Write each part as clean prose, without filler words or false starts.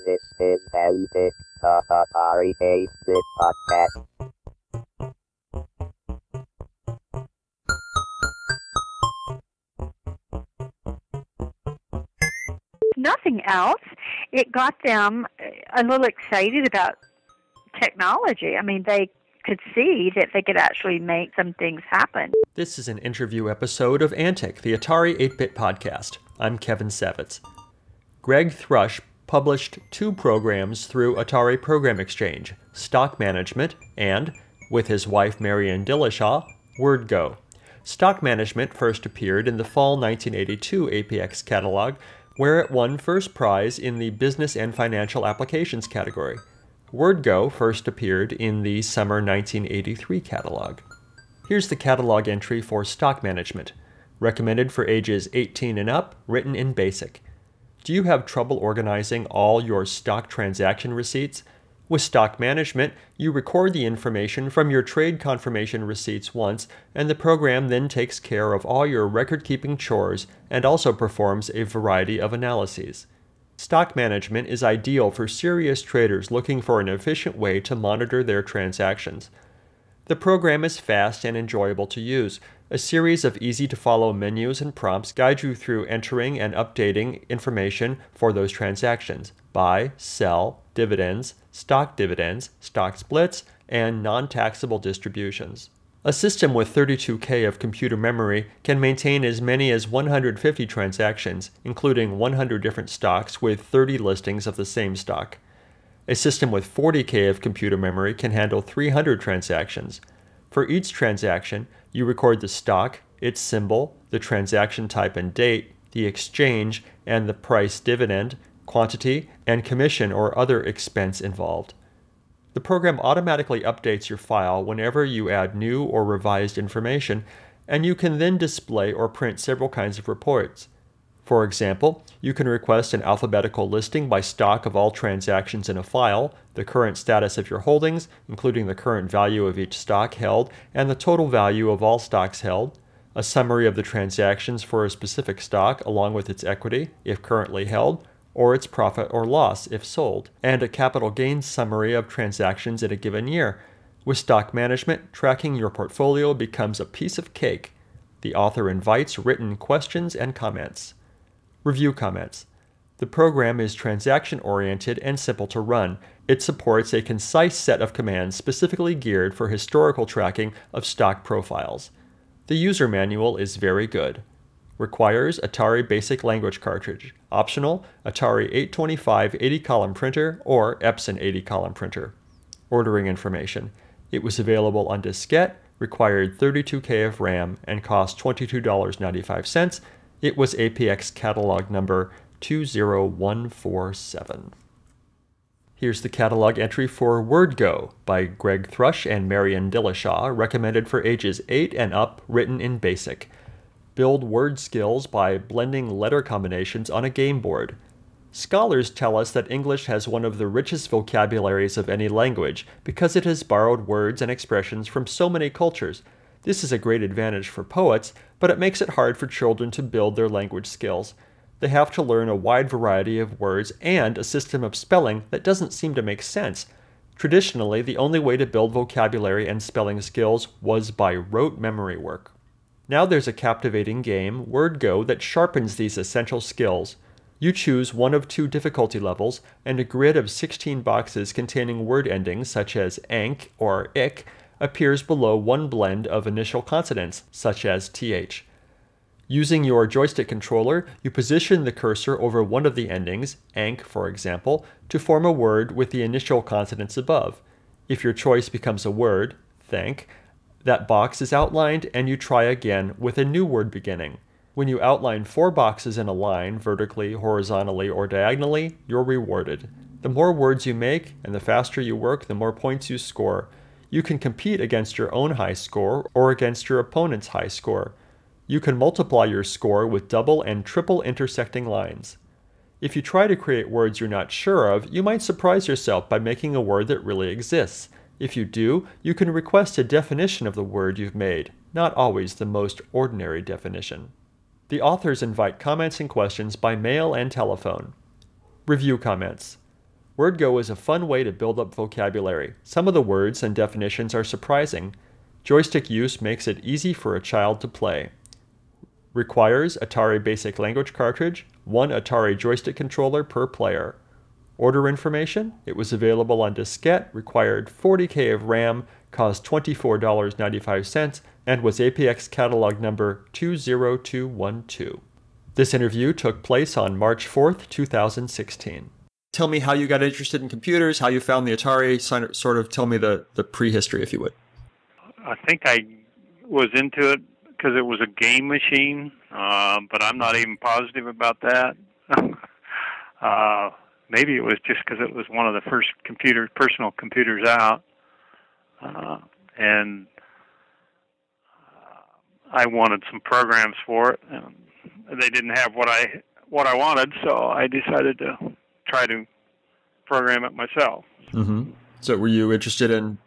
This is Basic, the Atari 8-bit podcast. Nothing else. It got them a little excited about technology. I mean, they could see that they could actually make some things happen. This is an interview episode of Antic, the Atari 8-bit podcast. I'm Kevin Savitz. Greg Thrush published 2 programs through Atari Program Exchange, Stock Management and, with his wife Marian Dillashaw, WordGo. Stock Management first appeared in the fall 1982 APX catalog, where it won first prize in the Business and Financial Applications category. WordGo first appeared in the summer 1983 catalog. Here's the catalog entry for Stock Management. Recommended for ages 18 and up, written in BASIC. Do you have trouble organizing all your stock transaction receipts? With Stock Management, you record the information from your trade confirmation receipts once, and the program then takes care of all your record-keeping chores and also performs a variety of analyses. Stock Management is ideal for serious traders looking for an efficient way to monitor their transactions. The program is fast and enjoyable to use. A series of easy-to-follow menus and prompts guide you through entering and updating information for those transactions: buy, sell, dividends, stock splits, and non-taxable distributions. A system with 32K of computer memory can maintain as many as 150 transactions, including 100 different stocks with 30 listings of the same stock. A system with 40K of computer memory can handle 300 transactions. For each transaction, you record the stock, its symbol, the transaction type and date, the exchange, and the price, dividend, quantity, and commission or other expense involved. The program automatically updates your file whenever you add new or revised information, and you can then display or print several kinds of reports. For example, you can request an alphabetical listing by stock of all transactions in a file, the current status of your holdings, including the current value of each stock held and the total value of all stocks held, a summary of the transactions for a specific stock along with its equity, if currently held, or its profit or loss if sold, and a capital gains summary of transactions in a given year. With Stock Management, tracking your portfolio becomes a piece of cake. The author invites written questions and comments. Review comments. The program is transaction-oriented and simple to run. It supports a concise set of commands specifically geared for historical tracking of stock profiles. The user manual is very good. Requires Atari Basic Language Cartridge. Optional, Atari 825 80-column printer or Epson 80-column printer. Ordering information. It was available on diskette, required 32K of RAM, and cost $22.95. It was APX catalog number 20147. Here's the catalog entry for WordGo by Greg Thrush and Marian Dillashaw, recommended for ages 8 and up, written in BASIC. Build word skills by blending letter combinations on a game board. Scholars tell us that English has one of the richest vocabularies of any language because it has borrowed words and expressions from so many cultures. This is a great advantage for poets, but it makes it hard for children to build their language skills. They have to learn a wide variety of words and a system of spelling that doesn't seem to make sense. Traditionally, the only way to build vocabulary and spelling skills was by rote memory work. Now there's a captivating game, WordGo, that sharpens these essential skills. You choose one of 2 difficulty levels, and a grid of 16 boxes containing word endings such as ank or ick appears below one blend of initial consonants, such as th. Using your joystick controller, you position the cursor over one of the endings, ank for example, to form a word with the initial consonants above. If your choice becomes a word, thank, that box is outlined and you try again with a new word beginning. When you outline 4 boxes in a line, vertically, horizontally, or diagonally, you're rewarded. The more words you make and the faster you work, the more points you score. You can compete against your own high score or against your opponent's high score. You can multiply your score with double and triple intersecting lines. If you try to create words you're not sure of, you might surprise yourself by making a word that really exists. If you do, you can request a definition of the word you've made, not always the most ordinary definition. The authors invite comments and questions by mail and telephone. Review comments. WordGo is a fun way to build up vocabulary. Some of the words and definitions are surprising. Joystick use makes it easy for a child to play. Requires Atari Basic Language cartridge, 1 Atari joystick controller per player. Order information: it was available on diskette, required 40K of RAM, cost $24.95, and was APX catalog number 20212. This interview took place on March 4th, 2016. Tell me how you got interested in computers, how you found the Atari, sort of tell me the prehistory, if you would. I think I was into it because it was a game machine, but I'm not even positive about that. Maybe it was just because it was one of the first personal computers out, and I wanted some programs for it, and they didn't have what I wanted, so I decided to try to program it myself. Mm-hmm. So were you interested in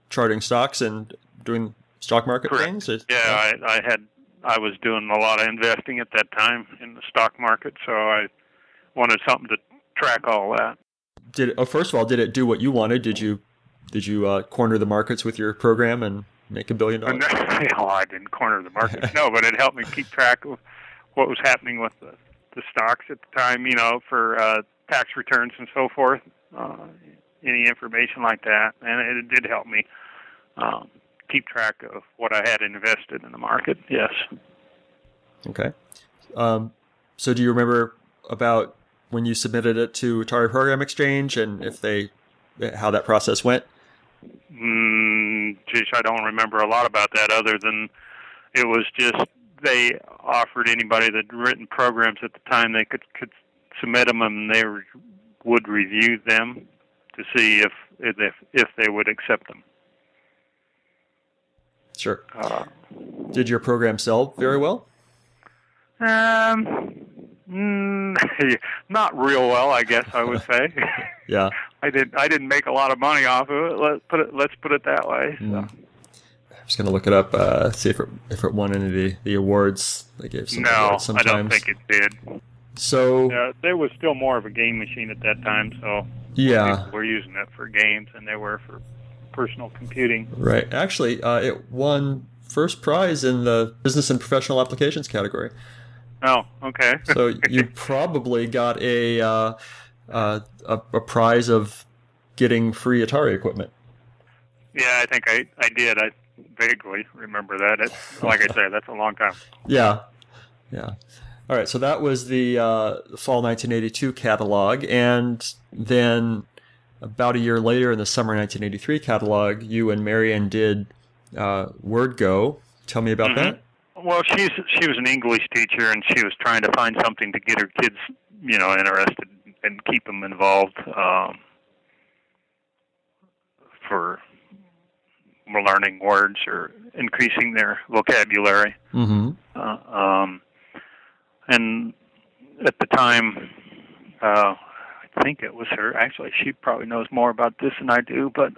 charting stocks and doing stock market Correct. things? Yeah, I was doing a lot of investing at that time in the stock market, so I wanted something to track all that. First of all, did it do what you wanted? Did you corner the markets with your program and make $1 billion? No, I didn't corner the markets. No, but it helped me keep track of what was happening with the stocks at the time, for tax returns and so forth, any information like that. And it did help me keep track of what I had invested in the market, yes. Okay. So do you remember about when you submitted it to Atari Program Exchange and how that process went? Geez, I don't remember a lot about that other than it was just they offered anybody that had written programs at the time, they could submit them and they would review them to see if they would accept them. Sure. Did your program sell very well? Not real well, I guess I would say. Yeah. I didn't make a lot of money off of it. Let's put it that way. So. I'm just gonna look it up, see if it won any of the awards. They gave some awards sometimes. I don't think it did. So there was still more of a game machine at that time, so yeah, people were using it for games, and they were for personal computing. Right. Actually, it won first prize in the business and professional applications category. Oh, okay. So you probably got a prize of getting free Atari equipment. Yeah, I think I did. I vaguely remember that. Like I say, that's a long time. Yeah. All right, so that was the fall 1982 catalog, and then about a year later in the summer 1983 catalog, you and Marian did WordGo. Tell me about that. Well, she was an English teacher, and she was trying to find something to get her kids, interested and keep them involved for learning words or increasing their vocabulary. Mm-hmm. And at the time, I think it was her. Actually, she probably knows more about this than I do. But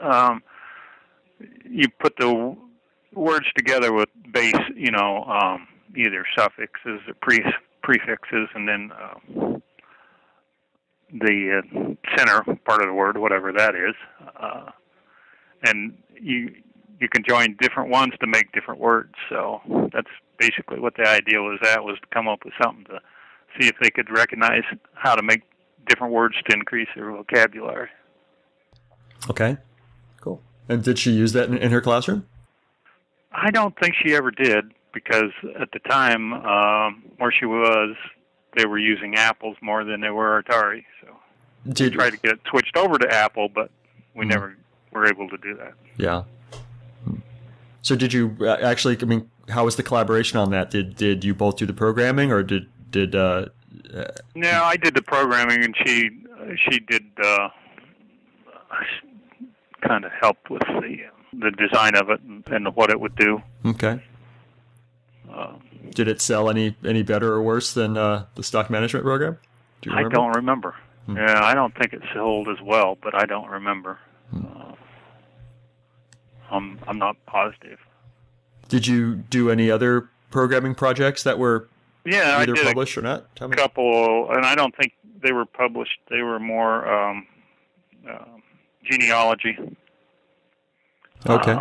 you put the words together with base, either suffixes or prefixes, and then the center part of the word, whatever that is, and you can join different ones to make different words. So that's basically what the idea was to come up with something to see if they could recognize how to make different words to increase their vocabulary. Okay, cool. And did she use that in her classroom? I don't think she ever did, because at the time where she was, they were using Apples more than they were Atari. So we tried to get it switched over to Apple, but we never were able to do that. Yeah. So did you actually, how was the collaboration on that? Did you both do the programming, or did No, I did the programming, and she did kind of help with the design of it and what it would do. Okay. Did it sell any better or worse than the stock management program? Do you remember? I don't remember. Yeah, I don't think it sold as well, but I don't remember. I'm not positive. Did you do any other programming projects that were either published or not? Tell me. Couple, and I don't think they were published. They were more genealogy. Okay.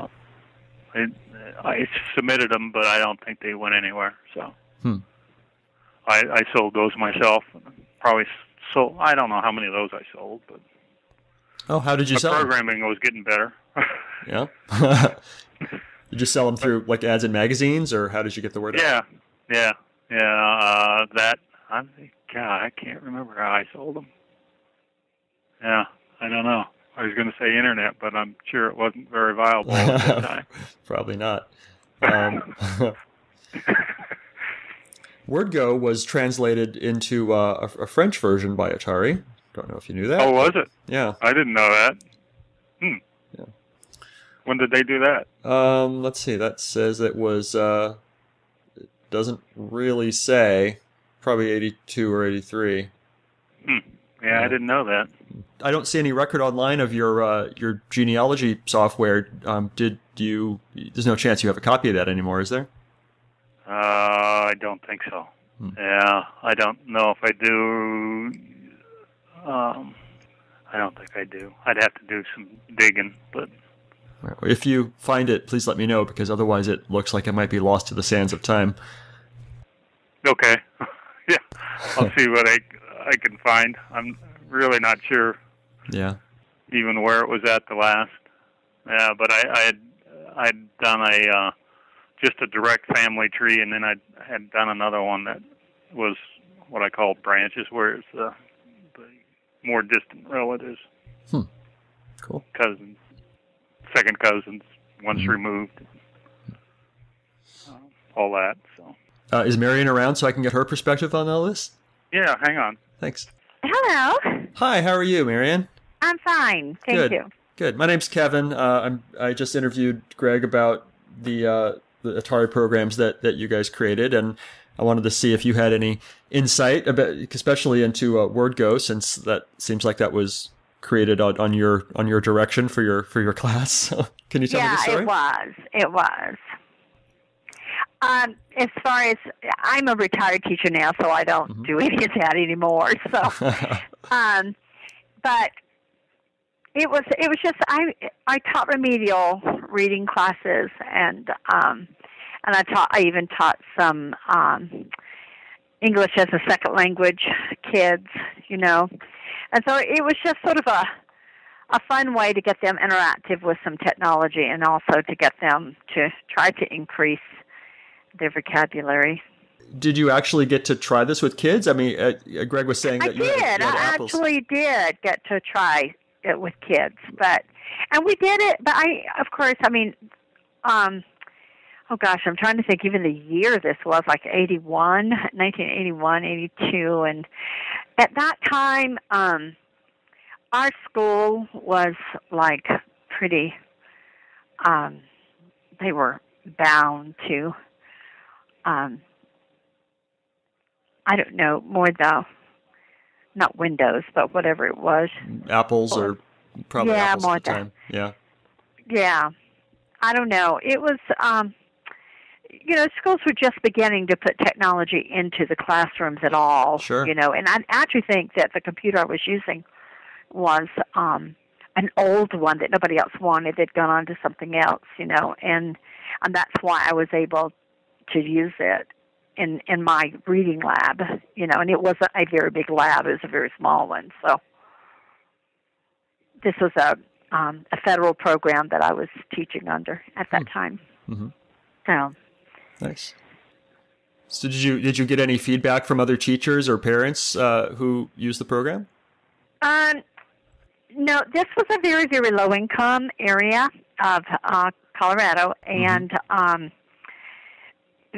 I submitted them, but I don't think they went anywhere. So I sold those myself. Probably sold. I don't know how many of those I sold, but how did you sell them? Programming was getting better. Yeah. Did you sell them through like ads in magazines, or how did you get the word out? Yeah. I can't remember how I sold them. Yeah, I don't know. I was going to say internet, but I'm sure it wasn't very viable at that time. Probably not. WordGo was translated into a French version by Atari. Don't know if you knew that. Oh, was it? Yeah. I didn't know that. Yeah. When did they do that? Let's see. That says it was. It doesn't really say. Probably 82 or 83. Yeah, I didn't know that. I don't see any record online of your genealogy software. Did you? There's no chance you have a copy of that anymore, is there? I don't think so. Yeah, I don't know if I do. I don't think I do. I'd have to do some digging, but. If you find it, please let me know, because otherwise it looks like it might be lost to the sands of time. Okay. Yeah, I'll see what I can find. I'm really not sure. Yeah. Even where it was at the last. Yeah, but I'd done just a direct family tree, and then I had done another one that was what I call branches, where it's the more distant relatives. Cool. Cousins, second cousins, once removed. All that. So. Is Marian around so I can get her perspective on all this? Yeah, hang on. Thanks. Hello. Hi, how are you, Marian? I'm fine. Thank you. Good. My name's Kevin. I just interviewed Greg about the Atari programs that you guys created, and I wanted to see if you had any insight about, especially into WordGo, since that seems like that was created on your direction for your class. So, can you tell me the story? Yeah, it was. As far as I'm a retired teacher now, so I don't do any of that anymore. So, but it was just I taught remedial reading classes, and I even taught some English as a second language kids, and so it was just sort of a fun way to get them interactive with some technology, and also to get them to try to increase their vocabulary. Did you actually get to try this with kids? I mean, Greg was saying that you had I actually did get to try it with kids, and we did it. But oh gosh, I'm trying to think even the year this was, like 1981, 82, and at that time, our school was like pretty. They were bound to. I don't know, more not Windows, but whatever it was. Apples or probably Apples more at the time. Yeah. Yeah. I don't know. It was, schools were just beginning to put technology into the classrooms at all. Sure. And I actually think that the computer I was using was an old one that nobody else wanted. They'd gone on to something else, and that's why I was able to use it in my reading lab, and it wasn't a very big lab. It was a very small one. So this was a federal program that I was teaching under at that time. Mm-hmm. So nice. So did you get any feedback from other teachers or parents who used the program? No, this was a very, very low income area of Colorado, and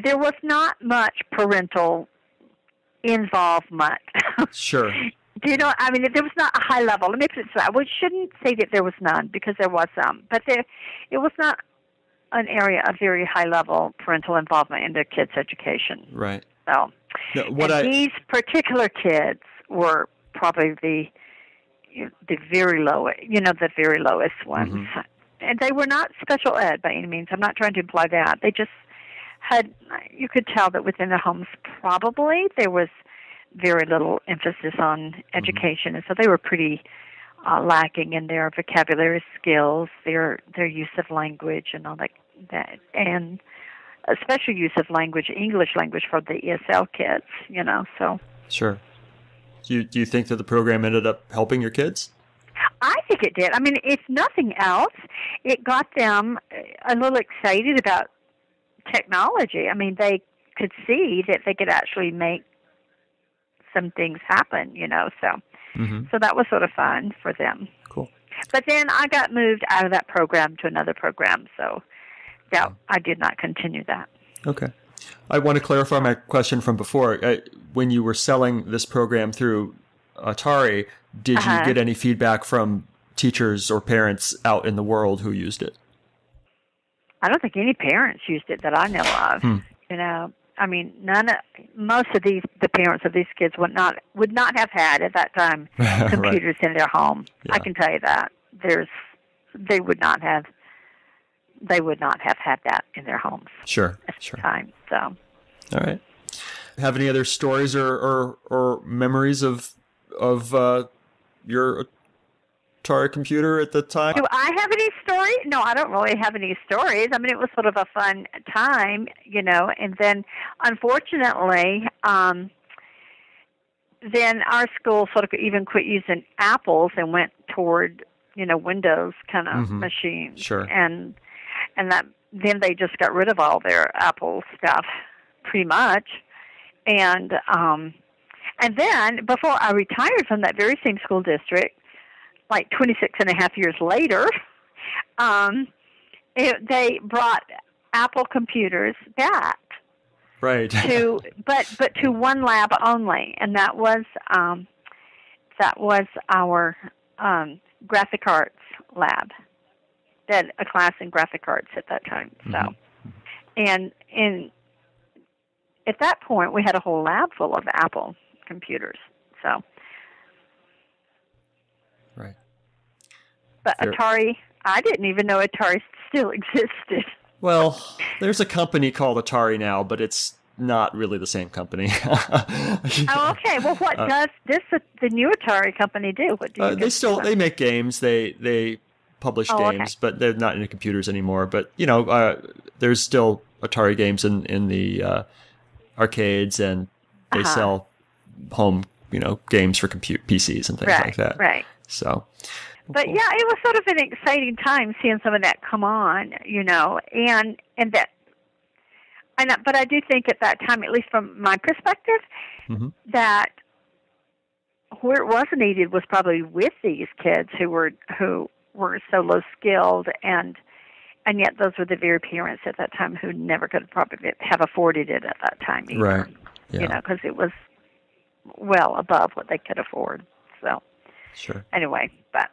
there was not much parental involvement. Sure. Do you know? I mean, there was not a high level. Let me put it this way. We shouldn't say that there was none, because there was some, but it was not an area of very high level parental involvement in their kids' education. Right. So, these particular kids were probably the very low, the very lowest ones, and they were not special ed by any means. I'm not trying to imply that. They just had. You could tell that within the homes, probably there was very little emphasis on education, and so they were pretty lacking in their vocabulary skills, their use of language, and all that, and especially use of language, English language for the ESL kids. So. Sure. Do you think that the program ended up helping your kids? I think it did. I mean, if nothing else, it got them a little excited about technology. I mean, they could see that they could actually make some things happen, so that was sort of fun for them. Cool. But then I got moved out of that program to another program, so I did not continue that. Okay. I want to clarify my question from before. When you were selling this program through Atari, did you get any feedback from teachers or parents out in the world who used it? I don't think any parents used it that I know of. I mean, most of the parents of these kids would not have had at that time computers in their home. Yeah. I can tell you that they would not have had that in their homes. Sure. At the time. So. All right. Have any other stories or memories of your Atari computer at the time? Do I have any stories? No, I don't really have any stories. I mean, it was sort of a fun time, and then unfortunately, then our school sort of even quit using Apples and went toward, Windows kind of machines. Sure. And that then they just got rid of all their Apple stuff pretty much. And then before I retired from that very same school district, like 26 and a half years later, they brought Apple computers back. Right. But to one lab only, and that was our graphic arts lab. They had a class in graphic arts at that time. So, and at that point, we had a whole lab full of Apple computers. So. Right. But Atari, I didn't even know Atari still existed. Well, there's a company called Atari now, but it's not really the same company. Oh, okay. Well, what does the new Atari company do? What do you they make games. They publish games, but they're not in the computers anymore. But there's still Atari games in the arcades, and they sell home games for PCs and things like that. Right. So, but cool. yeah, it was sort of an exciting time seeing some of that come on, and that. But I do think at that time, at least from my perspective, that where it was needed was probably with these kids who were so low skilled, and yet those were the very parents at that time who never could probably have afforded it at that time either. Right. Yeah. Because it was well above what they could afford. So. Sure. Anyway, but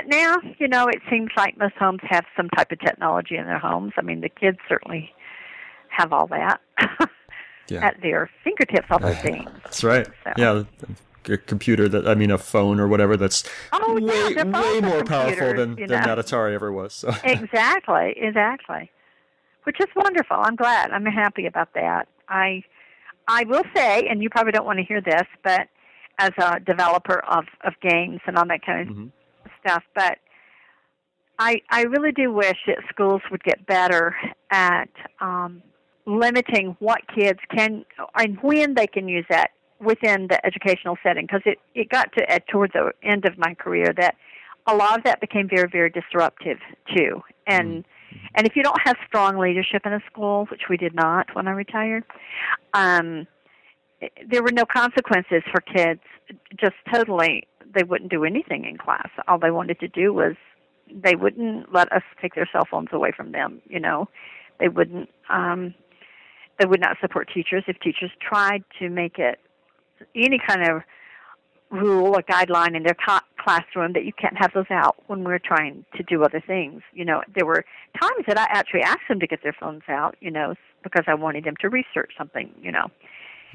now, it seems like most homes have some type of technology in their homes. I mean, the kids certainly have all that at their fingertips, all those things. That's right. So. Yeah, a computer a phone or whatever that's way more powerful than that Atari ever was. So. Exactly. Which is wonderful. I'm glad. I'm happy about that. I will say, and you probably don't want to hear this, but as a developer of games and all that kind of stuff, but I really do wish that schools would get better at limiting what kids can and when they can use that within the educational setting, because it got to towards the end of my career that a lot of that became very, very disruptive too. And if you don't have strong leadership in a school, which we did not when I retired, there were no consequences for kids. Just totally, they wouldn't do anything in class. All they wanted to do was, they wouldn't let us take their cell phones away from them. They wouldn't. They would not support teachers if teachers tried to make it any kind of rule or guideline in their classroom that you can't have those out when we're trying to do other things. There were times that I actually asked them to get their phones out, because I wanted them to research something,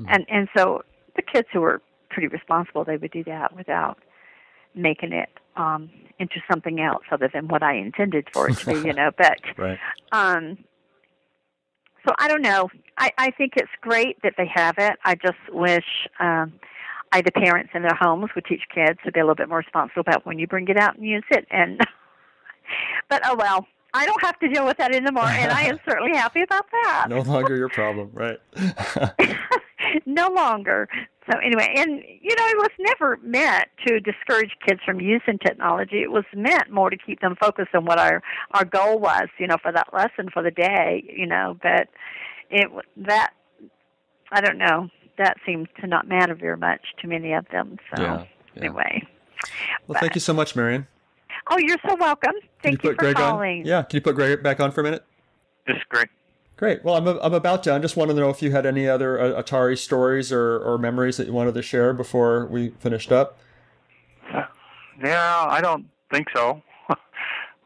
And so the kids who were pretty responsible, they would do that without making it into something else other than what I intended for it to be, But right. So I don't know. I think it's great that they have it. I just wish the parents in their homes would teach kids to be a little bit more responsible about when you bring it out and use it. And but oh well, I don't have to deal with that anymore, and I am certainly happy about that. No longer your problem, right? No longer. So anyway, and it was never meant to discourage kids from using technology. It was meant more to keep them focused on what our goal was, for that lesson for the day, but that I don't know, that seems to not matter very much to many of them. So anyway. Well, thank you so much, Marian. Oh, you're so welcome. Thank you for calling. Yeah, can you put Greg back on for a minute? It's great. Great. Well, I'm about to. I just wanted to know if you had any other Atari stories or memories that you wanted to share before we finished up. Yeah, I don't think so.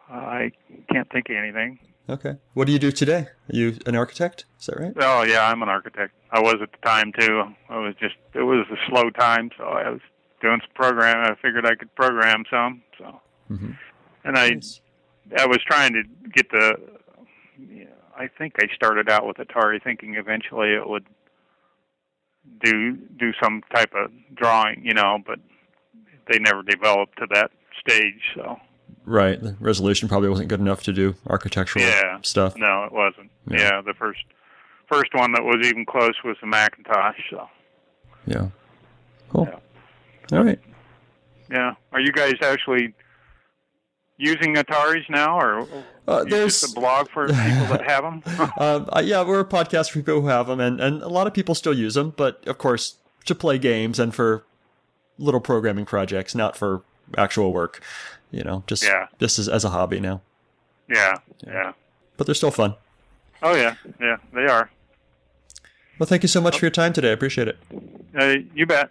I can't think of anything. Okay. What do you do today? Are you an architect? Is that right? Oh, yeah, I'm an architect. I was at the time, too. It was a slow time, so I was doing some programming. I figured I could program some, so. Mm-hmm. And I was trying to get I think I started out with Atari thinking eventually it would do some type of drawing, but they never developed to that stage, so. Right. The resolution probably wasn't good enough to do architectural stuff. No, it wasn't. Yeah, the first one that was even close was the Macintosh, so. Yeah. Cool. Yeah. All right. Yeah. Are you guys actually using Ataris now, or there's just a blog for people that have them? Yeah, we're a podcast for people who have them, and a lot of people still use them, but of course to play games and for little programming projects, not for actual work. Just as a hobby now. Yeah. But they're still fun. Oh yeah, they are. Well, thank you so much for your time today. I appreciate it. You bet.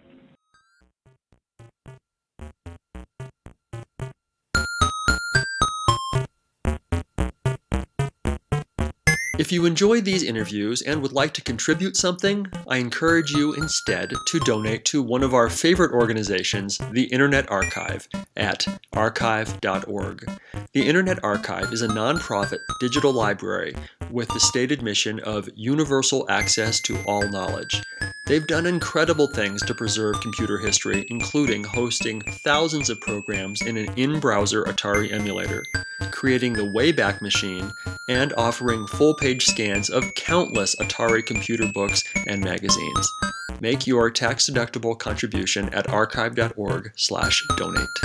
If you enjoyed these interviews and would like to contribute something, I encourage you instead to donate to one of our favorite organizations, the Internet Archive, at archive.org. The Internet Archive is a nonprofit digital library with the stated mission of universal access to all knowledge. They've done incredible things to preserve computer history, including hosting thousands of programs in an in-browser Atari emulator, creating the Wayback Machine, and offering full-page scans of countless Atari computer books and magazines. Make your tax-deductible contribution at archive.org/donate.